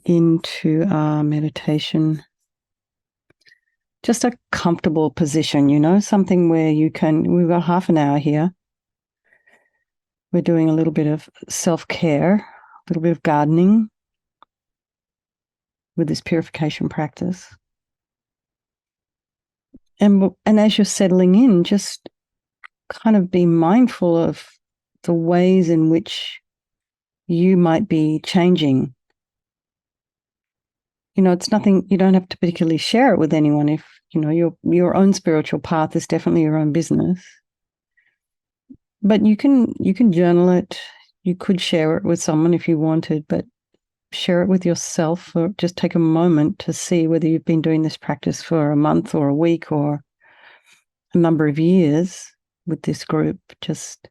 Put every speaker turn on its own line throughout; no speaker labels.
into our meditation. Just a comfortable position, something where we've got half an hour here. We're doing a little bit of self-care, a little bit of gardening with this purification practice. And as you're settling in, just kind of be mindful of the ways in which you might be changing. It's nothing, you don't have to particularly share it with anyone. If, your own spiritual path is definitely your own business. But you can journal it. You could share it with someone if you wanted, but share it with yourself, or just take a moment to see whether you've been doing this practice for a month or a week or a number of years with this group. Just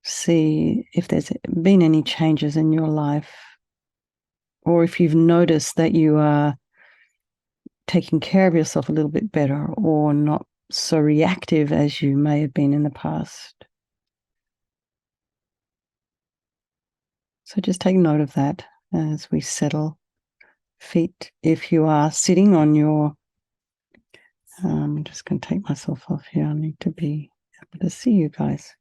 see if there's been any changes in your life, or if you've noticed that you are taking care of yourself a little bit better, or not so reactive as you may have been in the past. So just take note of that as we settle. Feet, if you are sitting on your, I'm just going to take myself off here. I need to be able to see you guys.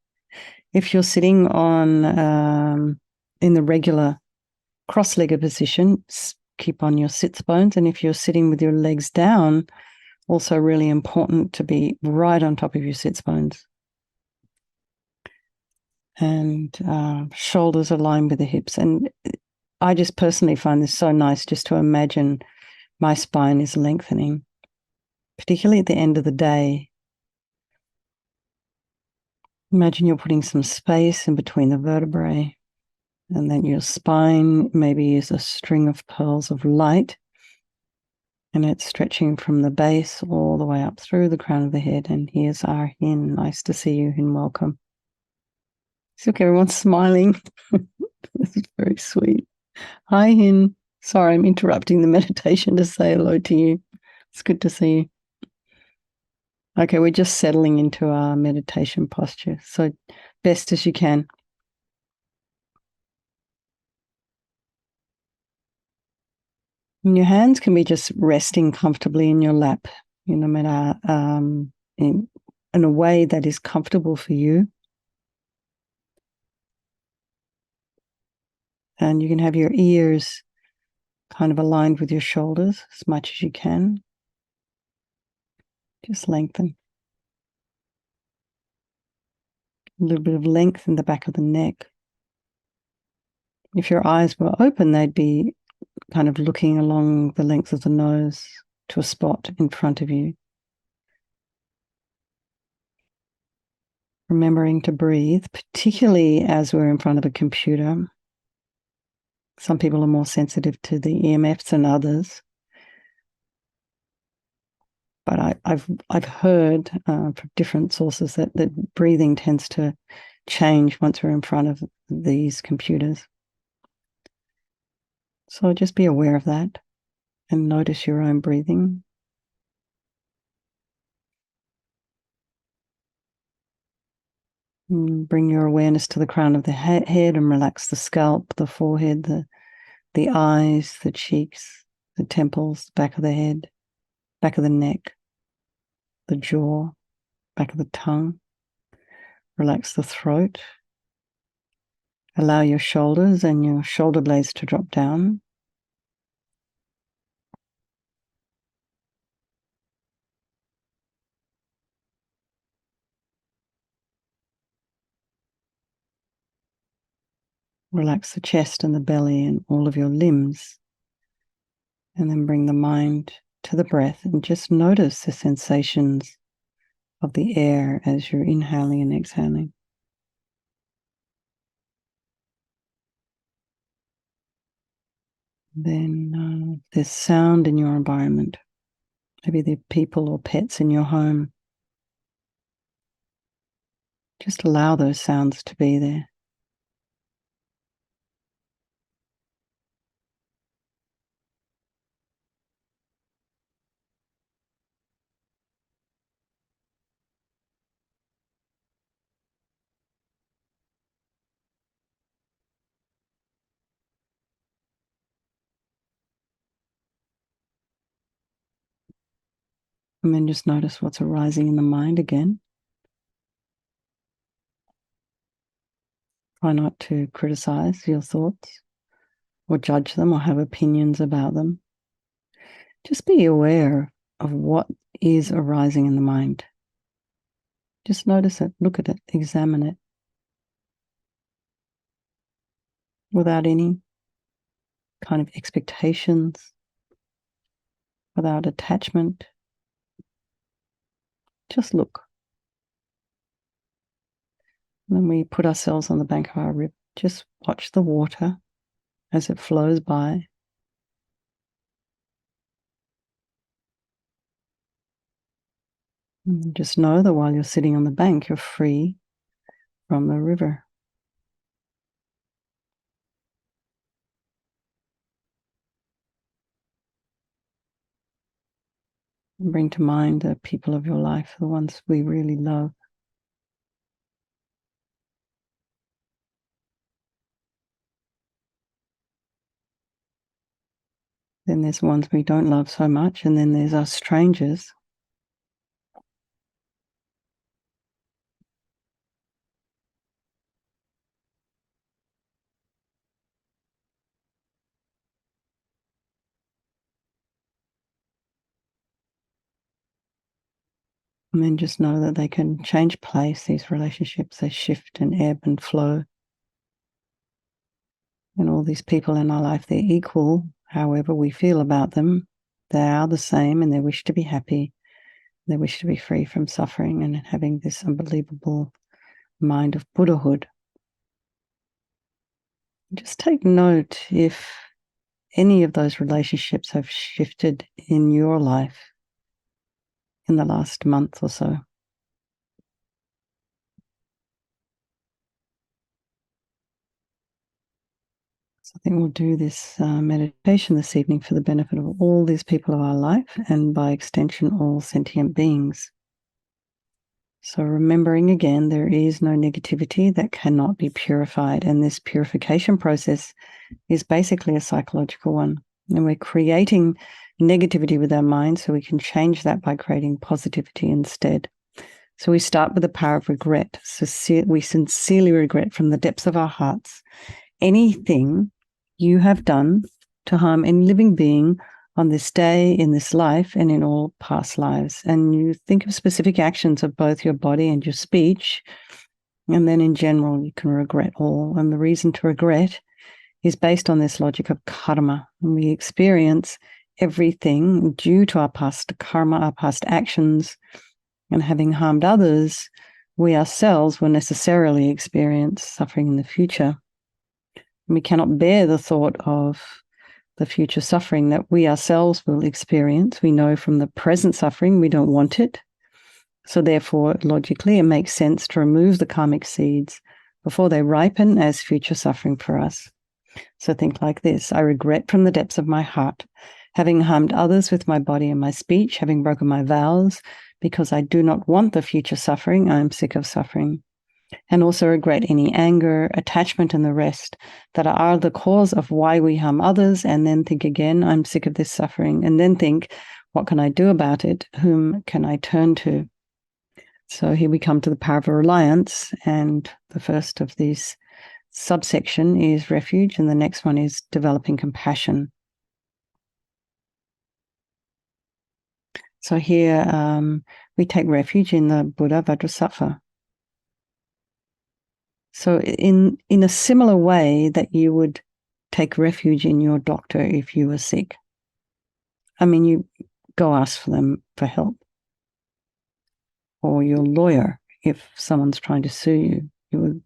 If you're sitting on in the regular cross-legged position, keep on your sits bones. And if you're sitting with your legs down, also really important to be right on top of your sits bones. And shoulders aligned with the hips. And I just personally find this so nice just to imagine my spine is lengthening, particularly at the end of the day. Imagine you're putting some space in between the vertebrae, and then your spine maybe is a string of pearls of light, and it's stretching from the base all the way up through the crown of the head. And here's our Hin. Nice to see you, Hin. Welcome. Look, everyone's smiling. This is very sweet. Hi, Hin. Sorry, I'm interrupting the meditation to say hello to you. It's good to see you. Okay, we're just settling into our meditation posture. So best as you can. And your hands can be just resting comfortably in your lap, no matter in a way that is comfortable for you. And you can have your ears kind of aligned with your shoulders as much as you can. Just lengthen. A little bit of length in the back of the neck. If your eyes were open, they'd be kind of looking along the length of the nose to a spot in front of you. Remembering to breathe, particularly as we're in front of a computer. Some people are more sensitive to the EMFs than others. But I've heard from different sources that breathing tends to change once we're in front of these computers. So just be aware of that and notice your own breathing. Bring your awareness to the crown of the head and relax the scalp, the forehead, the eyes, the cheeks, the temples, back of the head, back of the neck, the jaw, back of the tongue. Relax the throat. Allow your shoulders and your shoulder blades to drop down. Relax the chest and the belly and all of your limbs. And then bring the mind to the breath and just notice the sensations of the air as you're inhaling and exhaling. Then there's sound in your environment. Maybe there are people or pets in your home. Just allow those sounds to be there. And then just notice what's arising in the mind again. Try not to criticize your thoughts or judge them or have opinions about them. Just be aware of what is arising in the mind. Just notice it, look at it, examine it without any kind of expectations, without attachment. Just look. When we put ourselves on the bank of our river, just watch the water as it flows by. And just know that while you're sitting on the bank, you're free from the river. And bring to mind the people of your life, the ones we really love. Then there's ones we don't love so much, and then there's us strangers. And then just know that they can change place, these relationships, they shift and ebb and flow. And all these people in our life, they're equal, however we feel about them. They are the same, and they wish to be happy. They wish to be free from suffering and having this unbelievable mind of Buddhahood. Just take note if any of those relationships have shifted in your life in the last month or so. So I think we'll do this meditation this evening for the benefit of all these people of our life and by extension, all sentient beings. So remembering again, there is no negativity that cannot be purified. And this purification process is basically a psychological one. And we're creating negativity with our mind so we can change that by creating positivity instead. So we start with the power of regret. So we sincerely regret from the depths of our hearts anything you have done to harm any living being on this day, in this life, and in all past lives. And you think of specific actions of both your body and your speech. And then in general, you can regret all. And the reason to regret is based on this logic of karma. And we experience everything due to our past karma, our past actions, and having harmed others, we ourselves will necessarily experience suffering in the future. And we cannot bear the thought of the future suffering that we ourselves will experience. We know from the present suffering we don't want it. So therefore, logically, it makes sense to remove the karmic seeds before they ripen as future suffering for us. So think like this: I regret from the depths of my heart having harmed others with my body and my speech, having broken my vows, because I do not want the future suffering. I am sick of suffering. And also regret any anger, attachment, and the rest that are the cause of why we harm others. And then think again, I'm sick of this suffering. And then think, what can I do about it? Whom can I turn to? So here we come to the power of reliance. And the first of these subsection is refuge. And the next one is developing compassion. So here we take refuge in the Buddha Vajrasattva. So in a similar way that you would take refuge in your doctor if you were sick. I mean, you go ask for them for help. Or your lawyer, if someone's trying to sue you, you would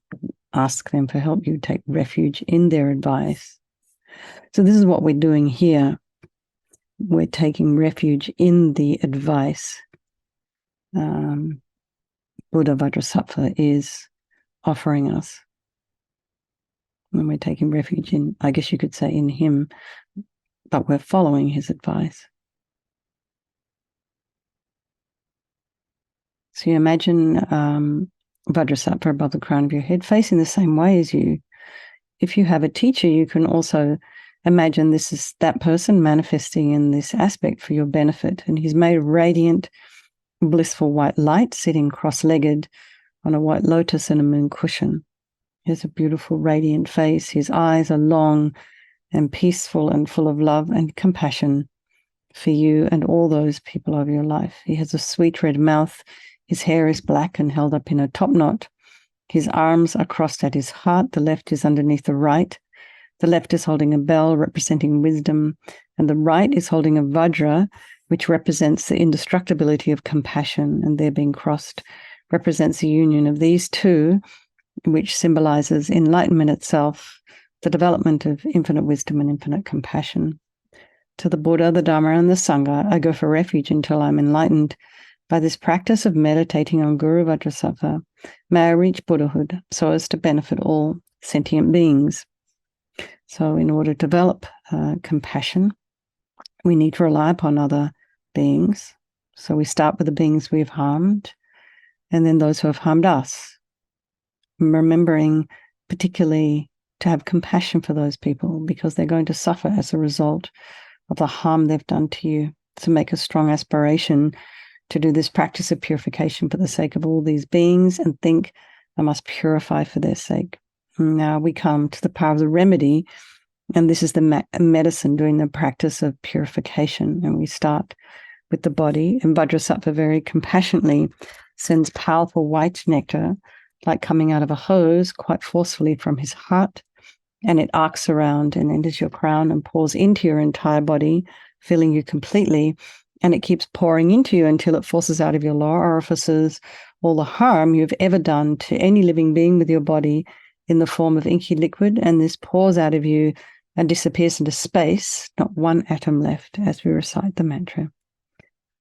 ask them for help. You would take refuge in their advice. So this is what we're doing here. We're taking refuge in the advice Buddha Vajrasattva is offering us. And we're taking refuge in, I guess you could say, in him, but we're following his advice. So you imagine Vajrasattva above the crown of your head, facing the same way as you. If you have a teacher, you can also imagine this is that person manifesting in this aspect for your benefit. And he's made of radiant, blissful white light, sitting cross-legged on a white lotus and a moon cushion. He has a beautiful, radiant face. His eyes are long and peaceful and full of love and compassion for you and all those people of your life. He has a sweet red mouth. His hair is black and held up in a top knot. His arms are crossed at his heart. The left is underneath the right. The left is holding a bell representing wisdom, and the right is holding a vajra, which represents the indestructibility of compassion, and their being crossed represents the union of these two, which symbolizes enlightenment itself, the development of infinite wisdom and infinite compassion. To the Buddha, the Dharma, and the Sangha, I go for refuge until I'm enlightened. By this practice of meditating on Guru Vajrasattva, may I reach Buddhahood so as to benefit all sentient beings. So in order to develop compassion, we need to rely upon other beings. So we start with the beings we've harmed, and then those who have harmed us. Remembering particularly to have compassion for those people because they're going to suffer as a result of the harm they've done to you. To make a strong aspiration to do this practice of purification for the sake of all these beings and think, I must purify for their sake. Now we come to the power of the remedy, and this is the medicine doing the practice of purification. And we start with the body, and Vajrasattva very compassionately sends powerful white nectar, like coming out of a hose, quite forcefully from his heart, and it arcs around and enters your crown and pours into your entire body, filling you completely, and it keeps pouring into you until it forces out of your lower orifices all the harm you've ever done to any living being with your body in the form of inky liquid, and this pours out of you and disappears into space, not one atom left, as we recite the mantra.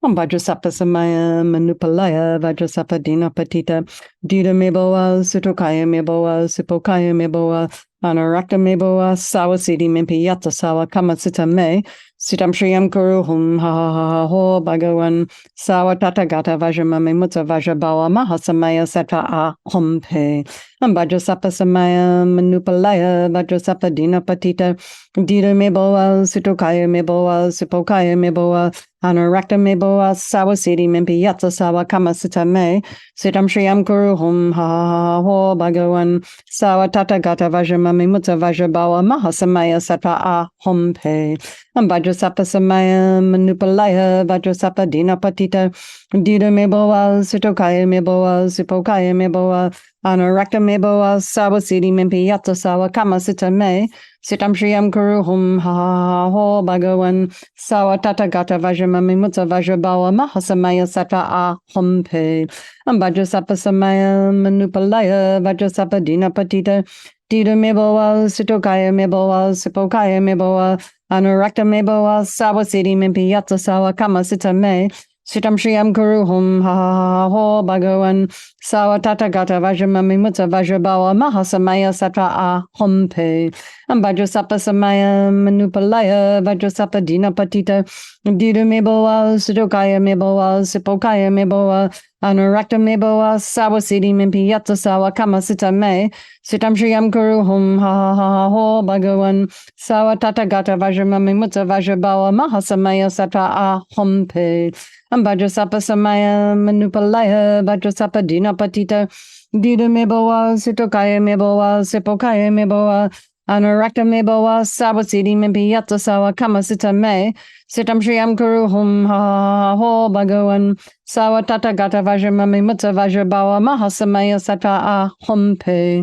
Om Vajrasattva Samaya Manupalaya Vajrasattva Dinapatita Dida Meboa Sutokaya Meboa Sipokaya Meboa Anarakta Meboa Sawasidi Mimpi Yata Sawa Kamasita Me Sitam Shriyam Kuruhum Ha Ha Ha Ha Ho Bhagawan Sawa Tatagata Vajramami Mutta Vajrabawa Mahasamaya Sattva Ahom Pe Om Vajrasattva Samaya Manupalaya Vajrasattva Dinapatita Dida Meboa Sutokaya Meboa Sipokaya Meboa Anarakta Meboa Sawasidi Mimpi Yatsa Sawa Kamasita Me Sitam Shriyam Kuruhum Ha Ha Ha Ho Bhagawan Sawa Tatagata Vajramami Mutta Vajrabawa Mahasamaya Sattva Ahom Pe Om Vajrasattva Samaya Manupalaya Vajrasattva Dinapatita Dida Meboa Sutokaya Meboa Sipokaya Meboa Anarakta Meboa Sawasidi Mimpi Yatsa Sawa Kamasita Me Sitam Shriyam Kuruhum Ha Ha Ha Ho Bhagawan Sawa Tatagata Vajramami Mutta Vajrabawa Mahasamaya Sattva Ahom Pe Om Vajrasattva Samaya Manupalaya Vajrasattva Dinapatita Dida Meboa Sutokaya Meboa Sipokaya Meboa Anurakta Meboa Sawasidi Mimpi Yatsa Sawa Kamasita Me Sitam Shriyam Kuruhum Ha Ha Ha Ho Bhagawan Sawa Tatagata Vajramami Mutta Vajrabawa Mahasamaya Sattva Ahom Pe Om Vajrasattva Samaya Manupalaya Vajrasattva Dinapatita Dida Meboa Sutokaya Meboa Sipokaya Meboa Anurakta Meboa Sawasidi Mimpi Yatsa Sawa Kamasita Me Sitam Shriyam Kuruhum Ha Ha Ha Ho Bhagawan Sawa Tatagata Vajramami Mutta Vajrabawa Mahasamaya Sattva Ahom Pe Om Vajrasattva Samaya Manupalaya Vajrasattva Dinapatita Dida Meboa Sutokaya Meboa Sipokaya Meboa Anurakta Meboa Sawasidi Mimpi Yatsa Sawa Kamasita Me Sitam Shriyam Kuruhum Ha Ha Ha Ho Bhagawan Sawa Tatagata Vajramami Mutta Vajrabawa Mahasamaya Sattva Ahom Pe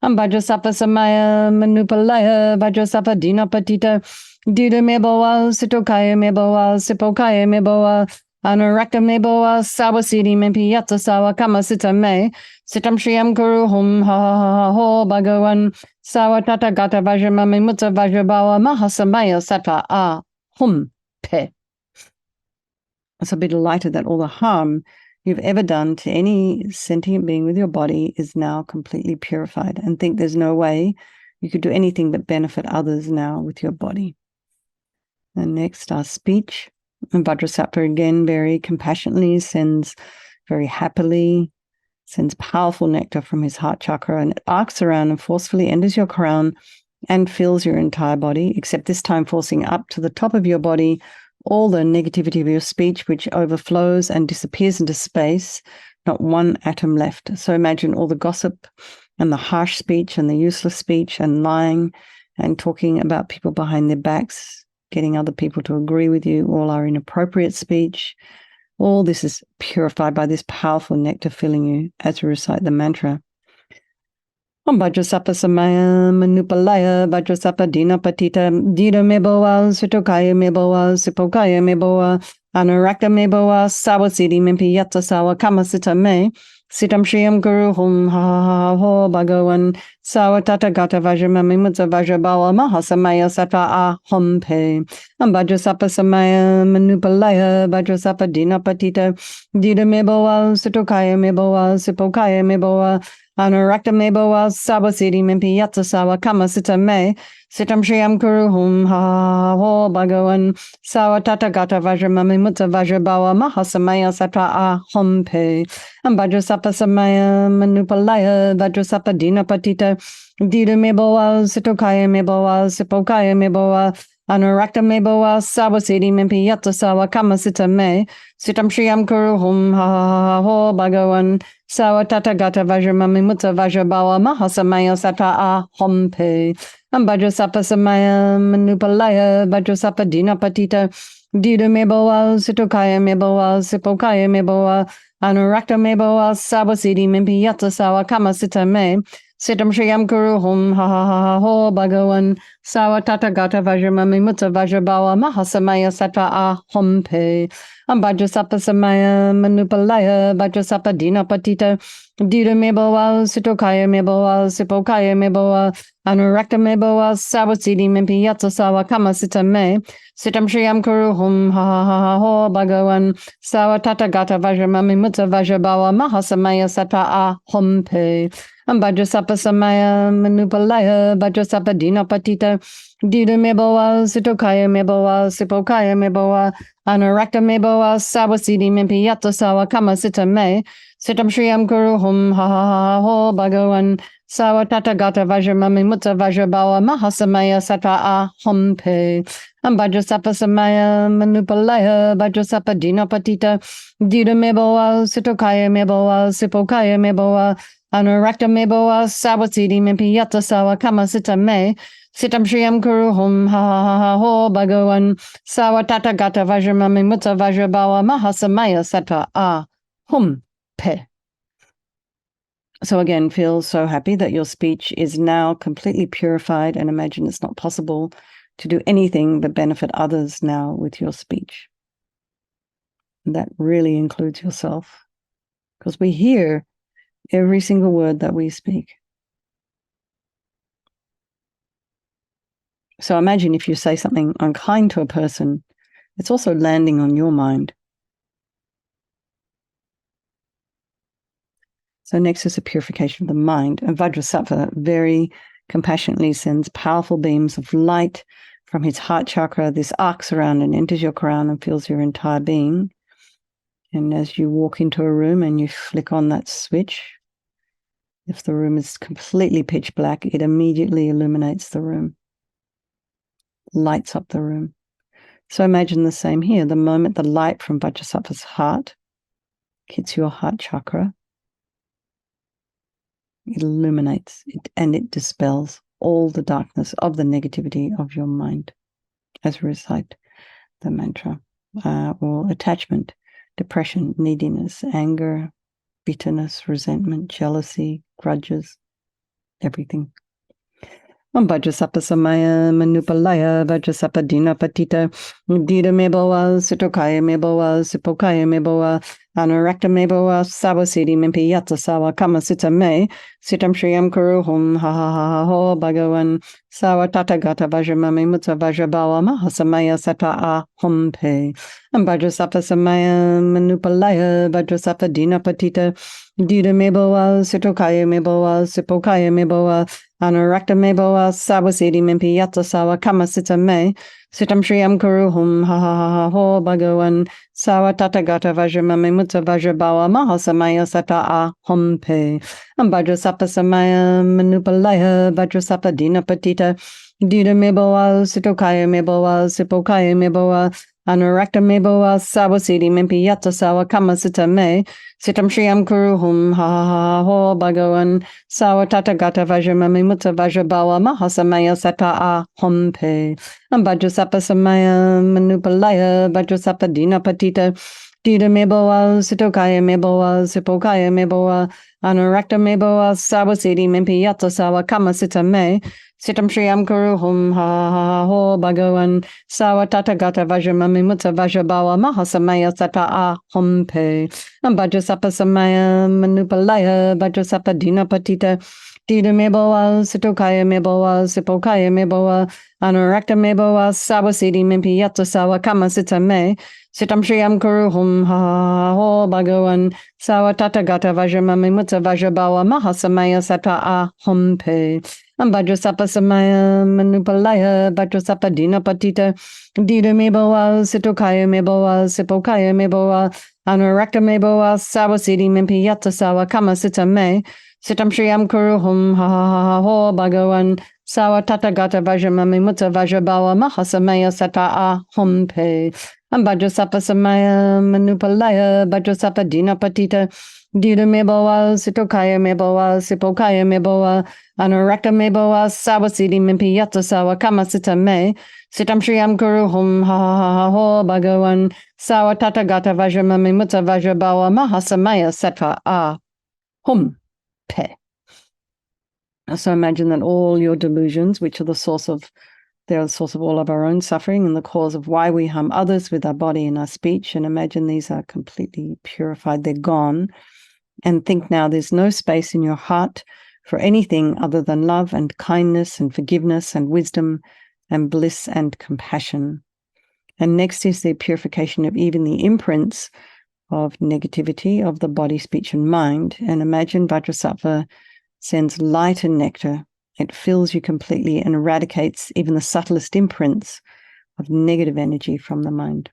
Om Vajrasattva Samaya Manupalaya Vajrasattva Dinapatita Dida Meboa Sutokaya Meboa Sipokaya Meboa Anurakta Meboa Sawasidi Mimpi Yatsa Sawa Kamasita Me Sitam Shriyam Kuruhum Ha Ha Ha Ho Bhagawan Sawa Tatagata Vajramami Mutta Vajrabawa Mahasamaya Sattva Ahom Pe. So be delighted that all the harm you've ever done to any sentient being with your body is now completely purified, and think there's no way you could do anything but benefit others now with your body. And next, our speech. And Vajrasattva again very compassionately sends very happily, sends powerful nectar from his heart chakra, and it arcs around and forcefully enters your crown and fills your entire body, except this time forcing up to the top of your body all the negativity of your speech, which overflows and disappears into space, not one atom left. So imagine all the gossip and the harsh speech and the useless speech and lying and talking about people behind their backs, getting other people to agree with you, all our inappropriate speech. All this is purified by this powerful nectar filling you as we recite the mantra. Om Vajrasapa Samaya Manupalaya Vajrasapa Dina Patita Dida Meboa Sutokaya Meboa Sipokaya Meboa Anurakta Meboa Sawasidi Mimpi Yatta Sawa Kamasita Me Sitam Shriyam Guru Hum Ha Ha Ho Bhagavan Sawatata Gata Vajramami Mutta Vajrabawa Mahasamaya Sattva Aham Pe Om Vajrasapa Samaya Manupalaya Vajrasapa Dina Patita Dida Meboa Sutokaya Meboa Sipokaya Meboa Anurakta meboa sabasidi mimpi yatta sawa kama sita me sitam shriyam kuru hum ha ho bhagavan sawa tata gata vajramami mutta vajrabawa mahasamaya satra aham pe vajrasapa samaya manupalaya vajrasapa dina patita dida meboa sitokaya meboa sipokaya meboa Anurakta meboa sabasidi mimpi yatta sawa kama sita me sitam shriyam kuru hum ha ho bhagavan Sawa tata gata vajramami mutta vajrabawa mahasamaya satra aham pe vajrasapa samaya manupalaya vajrasapa dina patita dida meboa sitokaya meboa sipokaya meboa anurakta meboa sabasidi mimpi yatta sawa kama sita me sitam shriyam kuru hum ha ha ha ho bhagavan sawa tata gata vajramami mutta vajrabawa mahasamaya satra aham pe Vajrasapa samaya manupalaya vajrasapa dina patita dida meboa sitokaya meboa sipokaya meboa anurakta meboa sawasidi mimpi yatta sawa kama sita me sitam shriyam kuru hum ha ha ha ho bhagavan sawa tata gata vajramami mutta vajrabawa mahasamaya satra aham pe Vajrasapa samaya manupalaya vajrasapa dina patita dida meboa sitokaya meboa sipokaya meboa Anurakta meboa sawasidi mimpi yatta sawa kama sita me sitam shriyam kuru hum ha ha ha ho bhagavan sawa tata gata vajramami mutta vajrabawa mahasamaya satra aham pe vajrasapa samaya manupalaya vajrasapa dina patita dida meboa sitokaya meboa sipokaya meboa Anurakta meboa sawasidi mimpi yatta sawa kama sita me Sitam shriyam kuru hum ha ha ha ho bhagavan sawa tata gata vajramami mutta vajrabawa mahasamaya satra aham pe. So again, feel so happy that your speech is now completely purified and imagine it's not possible to do anything but benefit others now with your speech. And that really includes yourself because we hear every single word that we speak. So imagine if you say something unkind to a person, it's also landing on your mind. So next is the purification of the mind. And Vajrasattva very compassionately sends powerful beams of light from his heart chakra. This arcs around and enters your crown and fills your entire being. And as you walk into a room and you flick on that switch, if the room is completely pitch black, it immediately illuminates the room, lights up the room. So imagine the same here. The moment the light from Vajrasattva's heart hits your heart chakra, it illuminates it and it dispels all the darkness of the negativity of your mind as we recite the mantra, or attachment, depression, neediness, anger, bitterness, resentment, jealousy, grudges, everything. Vajrasapa samaya manupalaya vajrasapa dina patita dida meboa sitokaya meboa sipokaya meboa anurakta meboa sawasidi mimpi yatta sawa kama sita me sitam shriyam kuru hum ha ha ha ho bhagavan sawa tata gata vajramami mutta vajrabawa mahasamaya satra aham pe vajrasapa samaya manupalaya vajrasapa dina patita dida meboa sitokaya meboa sipokaya meboa Anurakta meboa sawasidi mimpi yatta sawa kama sita me Sitam Shriyam Kuru Hum Ha Ha Ha Ha Ho Bhagavan Sawa Tathagata Vajramami Mutta Vajrabawa Mahasamaya Sata A Hum Pe Vajrasapa Samaya Manupalaya Vajrasapa Dina Patita Dida Meboa Sitokaya Meboa Sipokaya Meboa Anurakta Meboa Sawasidi Mimpi Yata Sawa Kama Sita Me Sitam Shriyam Kuru Hum Ha Ha Ha Ho Bhagavan Sawa Tathagata Vajramami Mutta Vajrabawa Mahasamaya Sata A Hum Pe Vajrasapa Samaya Manupalaya Vajrasapa Dina Patita Dida Meboa Sitokaya Meboa Sipokaya Meboa Anurakta Meboa Sawasidi Mimpi Yata Sawa Kama Sita Me Sitam Shriyam Kuru Hum Ha Ha Ho Bhagavan Sawa Tathagata Vajramami Mutta Vajrabawa Mahasamaya Sata A Hum Pe Vajrasapa Samaya Manupalaya Vajrasapa Dina Patita Dida Meboa Sitokaya Meboa Sipokaya Meboa Anurakta Meboa Sawasidi Mimpi Yata Sawa Kama Sita Me Sitam Shriyam Kuru Hum Ha Ha Ho Bhagavan Sawa Tathagata Vajramami Mutta Vajrabawa Mahasamaya Sata A Hum Pe Vajrasapa Samaya Manupalaya Vajrasapa Dina Patita Dida Meboa Sitokaya Meboa Sipokaya Meboa Anurakta Meboa Sawasidi Mimpi Yata Sawa Kama Sita Me Sitam Shriyam Kuru Hum Ha Ha Ha Ho Bhagavan Sawa Tathagata Vajramami Mutta Vajrabawa Mahasamaya Sata A Hum Pe Vajrasapa Samaya Manupalaya Vajrasapa Dina Patita Dida Meboa Sitokaya Meboa Sipokaya Meboa Anurakta Meboa Sawasidi Mimpi Yata Sawa Kama Sita Me Sitam Shriyam Kuru Hum Ha Ha Ha Ho Bhagavan Sawa Tathagata Vajramami Mutta Vajrabawa Mahasamaya Sata A Hum Pe. So imagine that all your delusions, which are they're the source of all of our own suffering and the cause of why we harm others with our body and our speech. And imagine these are completely purified, they're gone. And think now there's no space in your heart for anything other than love and kindness and forgiveness and wisdom and bliss and compassion. And next is the purification of even the imprints of negativity of the body, speech, and mind. And imagine Vajrasattva sends light and nectar. It fills you completely and eradicates even the subtlest imprints of negative energy from the mind.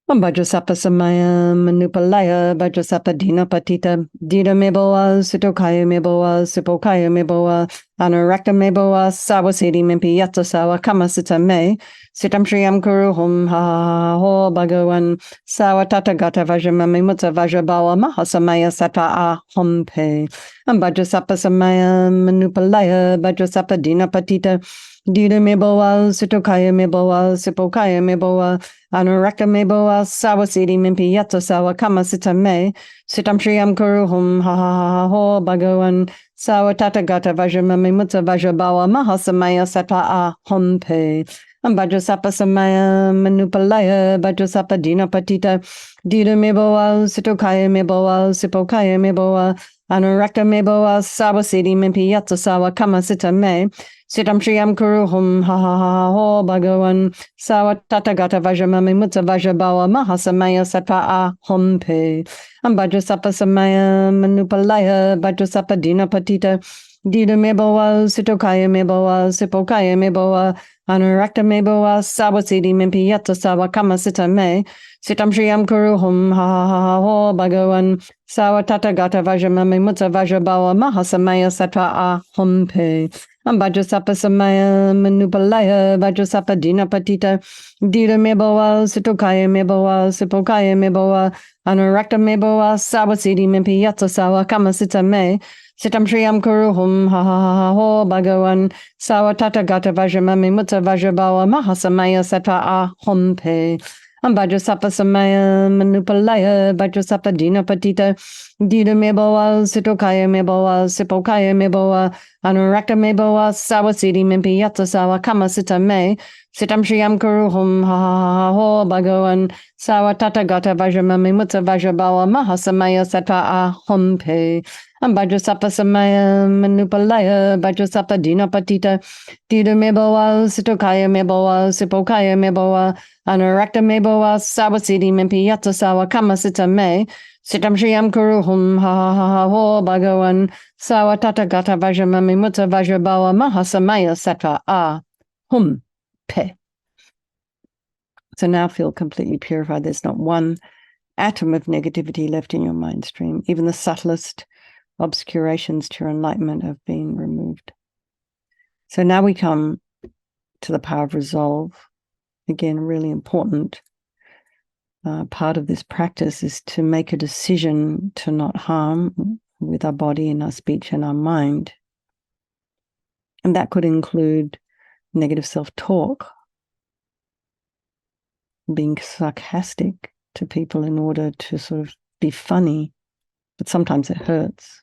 Vajrasapa Samaya Manupalaya Vajrasapa Dina Patita Dida Meboa Sitokaya Meboa Sipokaya Meboa Anurakta Meboa Sawasidi Mimpi Yata Sawa Kama Sita Me Sitam Shriyam Kuru Hum Ha Ha Ho Bhagavan Sawa Tathagata Vajramami Mutta Vajrabawa Mahasamaya Sata A Hum Pe Vajrasapa Samaya Manupalaya Vajrasapa Dina Patita Dida Meboa Sitokaya Meboa Sipokaya Meboa Anurakta Meboa Sawasidi Mimpi Yata Sawa Kama Sita Me Sitam Shriyam Kuru Hum Ha Ha Ha Ho Bhagavan Sawa Tathagata Vajramami Mutta Vajrabawa Mahasamaya Sata A Hum Pe Vajrasapa Samaya Manupalaya Vajrasapa Dina Patita Dida Meboa Sitokaya Meboa Sipokaya Meboa Anurakta Meboa Sawasidi Mimpi Yata Sawa Kama Sita Me Sitam Shriyam Kuru Hum Ha Ha Ha Ho Bhagavan Sawa Tathagata Vajramami Mutta Vajrabawa Mahasamaya Sata A Hum Pe Vajrasapa Samaya Manupalaya Vajrasapa Dina Patita Dida Meboa Sitokaya Meboa Sipokaya Meboa Anurakta Meboa Sawasidi Mimpi Yata Sawa Kama Sita Me Sitam Shriyam Kuru Hum Ha Ha Ha Ho Bhagavan Sawa Tathagata Vajramami Mutta Vajrabawa Mahasamaya Sata A Hum Pe Vajrasapa Samaya Manupalaya Vajrasapa Dina Patita Dida Meboa Sitokaya Meboa Sipokaya Meboa Anurakta Meboa Sawasidi Mimpi Yata Sawa Kama Sita Me Sitam Shriyam Kuru Hum Ha Ha Ha Ho Bhagavan Sawa Tathagata Vajramami Mutta Vajrabawa Mahasamaya Sata A Hum Pe Vajrasapa Samaya Manupalaya Vajrasapa Dina Patita Dida Meboa Sitokaya Meboa Sipokaya Meboa Anurakta Meboa Sawasidi Mimpi Yata Sawa Kama Sita Me Sitam Shriyam Kuru Hum Ha Ha Ha Ho Bhagavan Sawa Tathagata Vajramami Mutta Vajrabawa Mahasamaya Sata A Hum Pe Vajrasapa Samaya Manupalaya Vajrasapa Dina Patita Dida Meboa Sitokaya Meboa Sipokaya Meboa Anurakta Meboa Sawasidi Mimpi Yata Sawa Kama Sita Me Sitam Shriyam Kuru Hum Ha Ha Ha Ho Bhagavan Sawa Tathagata Vajramami Mutta Vajrabawa Mahasamaya Sata A Hum Pe So now feel completely purified. There's not one atom of negativity left in your mind stream. Even the subtlest obscurations to your enlightenment have been removed. So now we come to the power of resolve. Again, a really important part of this practice is to make a decision to not harm with our body and our speech and our mind. And that could include negative self-talk, being sarcastic to people in order to sort of be funny, but sometimes it hurts.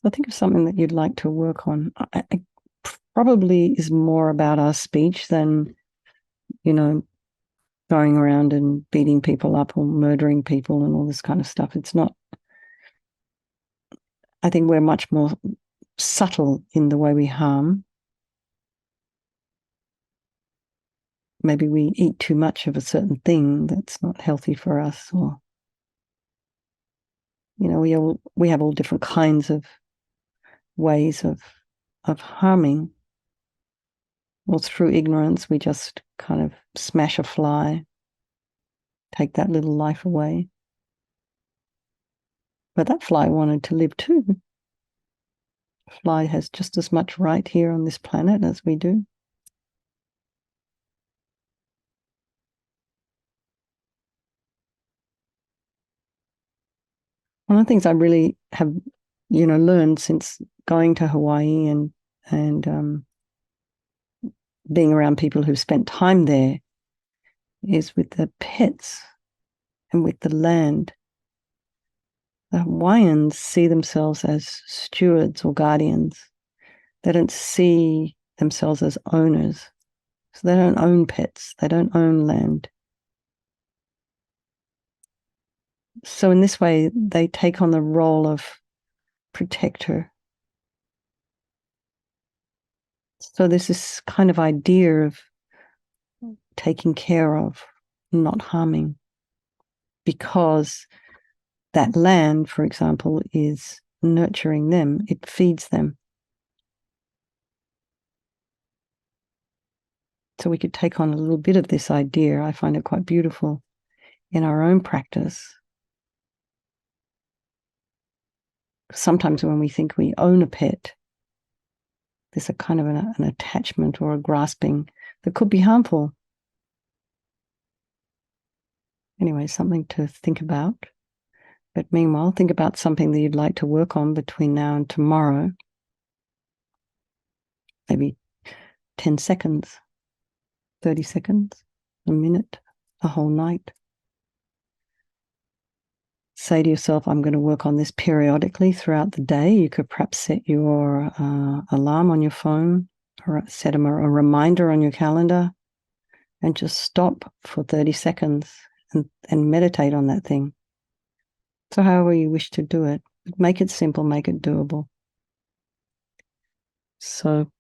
I think of something that you'd like to work on. It probably is more about our speech than, going around and beating people up or murdering people and all this kind of stuff. It's not. I think we're much more subtle in the way we harm. Maybe we eat too much of a certain thing that's not healthy for us, or we have all different kinds of ways of harming. Or through ignorance, we just kind of smash a fly, take that little life away. But that fly wanted to live too. The fly has just as much right here on this planet as we do. One of the things I really have, learned since going to Hawaii and being around people who've spent time there is with the pets and with the land. The Hawaiians see themselves as stewards or guardians. They don't see themselves as owners. So they don't own pets. They don't own land. So in this way, they take on the role of protector. So there's this kind of idea of taking care of, not harming, because that land, for example, is nurturing them. It feeds them. So we could take on a little bit of this idea. I find it quite beautiful in our own practice. Sometimes when we think we own a pet, there's a kind of an attachment or a grasping that could be harmful. Anyway, something to think about. But meanwhile, think about something that you'd like to work on between now and tomorrow. Maybe 10 seconds, 30 seconds, a minute, a whole night. Say to yourself, I'm going to work on this periodically throughout the day. You could perhaps set your alarm on your phone or set a reminder on your calendar and just stop for 30 seconds and meditate on that thing. So however you wish to do it, make it simple, make it doable. So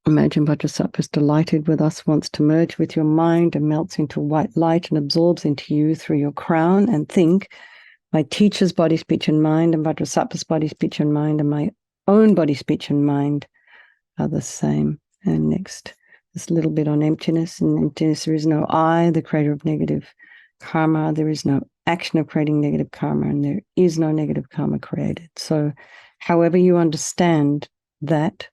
imagine Vajrasattva is delighted with us, wants to merge with your mind and melts into white light and absorbs into you through your crown, and think, my teacher's body, speech, and mind, and Vajrasattva's body, speech, and mind, and my own body, speech, and mind are the same. And next, this little bit on emptiness. In emptiness, there is no I, the creator of negative karma. There is no action of creating negative karma, and there is no negative karma created. So however you understand that,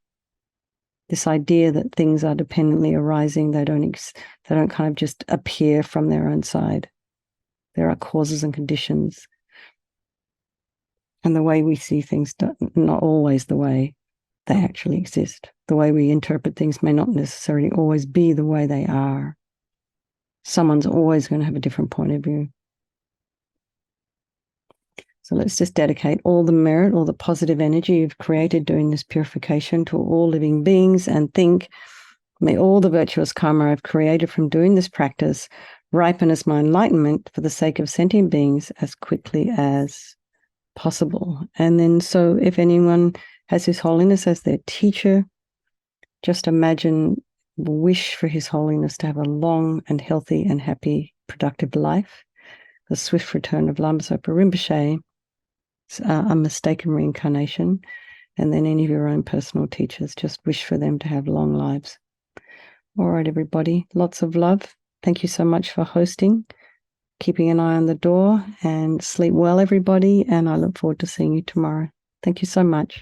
this idea that things are dependently arising, they don't kind of just appear from their own side. There are causes and conditions. And the way we see things, not always the way they actually exist. The way we interpret things may not necessarily always be the way they are. Someone's always going to have a different point of view. So let's just dedicate all the merit, all the positive energy you've created doing this purification to all living beings, and think, may all the virtuous karma I've created from doing this practice ripen as my enlightenment for the sake of sentient beings as quickly as possible. And then, so if anyone has His Holiness as their teacher, just imagine, wish for His Holiness to have a long and healthy and happy, productive life. The swift return of Lama Zopa Rinpoche, a mistaken reincarnation, And then any of your own personal teachers, just wish for them to have long lives. All right, everybody, lots of love. Thank you so much for hosting, keeping an eye on the door, and sleep well, everybody. And I look forward to seeing you tomorrow. Thank you so much.